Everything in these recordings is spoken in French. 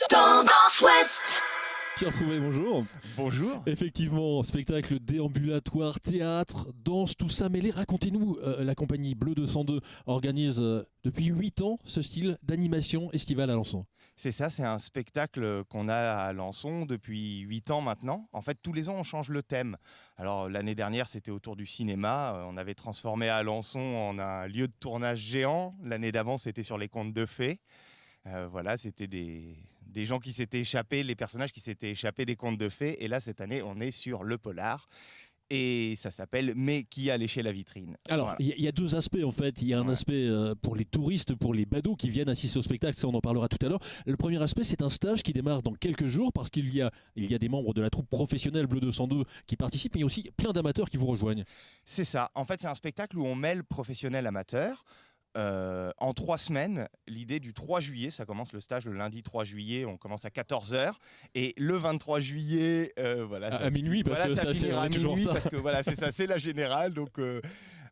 Tendance Ouest. Pierre Trouvé, bonjour. Bonjour. Effectivement, spectacle déambulatoire, théâtre, danse, tout ça mêlé. Racontez-nous, la compagnie Bleu 202 organise depuis 8 ans ce style d'animation estivale à Alençon. C'est ça, c'est un spectacle qu'on a à Alençon depuis 8 ans maintenant. En fait, tous les ans, on change le thème. Alors, l'année dernière, c'était autour du cinéma. On avait transformé Alençon en un lieu de tournage géant. L'année d'avant, c'était sur les contes de fées. Voilà, c'était des gens qui s'étaient échappés, les personnages qui s'étaient échappés des contes de fées. Et là, cette année, on est sur le polar. Et ça s'appelle « Mais qui a léché la vitrine ?» Alors, Voilà. il y a deux aspects en fait. Il y a un aspect pour les touristes, pour les badauds qui viennent assister au spectacle, ça on en parlera tout à l'heure. Le premier aspect, c'est un stage qui démarre dans quelques jours parce qu'il y a des membres de la troupe professionnelle Bleu 202 qui participent, mais il y a aussi plein d'amateurs qui vous rejoignent. C'est ça. En fait, c'est un spectacle où on mêle professionnel amateur. En 3 semaines, l'idée du 3 juillet, ça commence le stage le lundi 3 juillet, on commence à 14h et le 23 juillet, voilà, À minuit, parce que ça finira à toujours minuit tard. parce que voilà, c'est ça, c'est la générale. Donc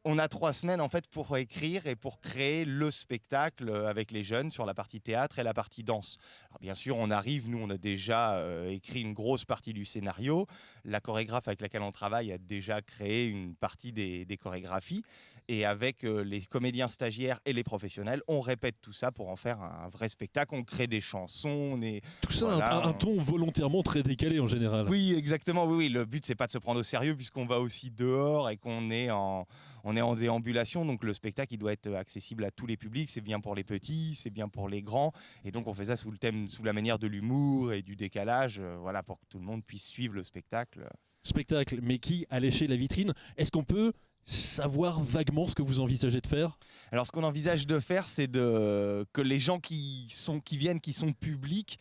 on a 3 semaines en fait pour écrire et pour créer le spectacle avec les jeunes sur la partie théâtre et la partie danse. Alors, bien sûr, on arrive, nous on a déjà écrit une grosse partie du scénario. La chorégraphe avec laquelle on travaille a déjà créé une partie des chorégraphies. Et avec les comédiens stagiaires et les professionnels, on répète tout ça pour en faire un vrai spectacle. On crée des chansons. Tout ça Voilà, un ton volontairement très décalé en général. Oui, exactement. Oui. Le but, c'est pas de se prendre au sérieux puisqu'on va aussi dehors et qu'on est en déambulation. Donc le spectacle, il doit être accessible à tous les publics. C'est bien pour les petits, c'est bien pour les grands. Et donc on fait ça sous le thème, sous la manière de l'humour et du décalage, voilà, pour que tout le monde puisse suivre le spectacle. Spectacle, mais qui a léché la vitrine? Est-ce qu'on peut savoir vaguement ce que vous envisagez de faire? Alors, ce qu'on envisage de faire, c'est que les gens qui viennent, qui sont publics,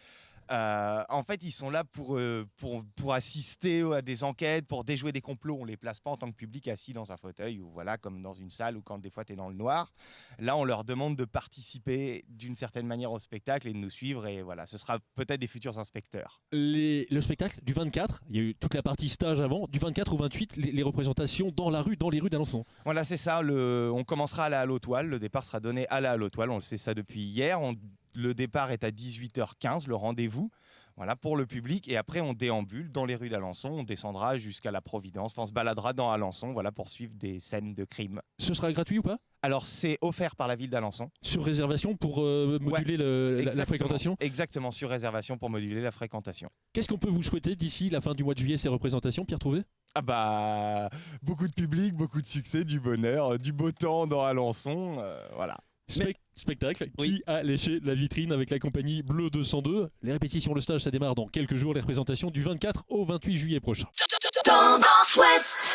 en fait, ils sont là pour assister à des enquêtes, pour déjouer des complots. On ne les place pas en tant que public assis dans un fauteuil ou voilà, comme dans une salle ou quand des fois tu es dans le noir. Là, on leur demande de participer d'une certaine manière au spectacle et de nous suivre. Et voilà, ce sera peut-être des futurs inspecteurs. Le spectacle du 24, il y a eu toute la partie stage avant, du 24 au 28, les représentations dans la rue, dans les rues d'Alençon. Voilà, c'est ça. On commencera à la Halle-aux-Toiles. Le départ sera donné à la Halle-aux-Toiles. On le sait ça depuis hier. Le départ est à 18h15, le rendez-vous, voilà, pour le public. Et après, on déambule dans les rues d'Alençon. On descendra jusqu'à la Providence. Enfin, on se baladera dans Alençon, voilà, pour suivre des scènes de crime. Ce sera gratuit ou pas? Alors, c'est offert par la ville d'Alençon. Sur réservation pour moduler la fréquentation? Exactement, sur réservation pour moduler la fréquentation. Qu'est-ce qu'on peut vous souhaiter d'ici la fin du mois de juillet, ces représentations, Pierre Trouvé? Ah bah, beaucoup de public, beaucoup de succès, du bonheur, du beau temps dans Alençon, voilà. Spectacle Oui. qui a léché la vitrine avec la compagnie Bleu 202. Les répétitions, le stage, ça démarre dans quelques jours. Les représentations du 24 au 28 juillet prochain. Tendance Ouest.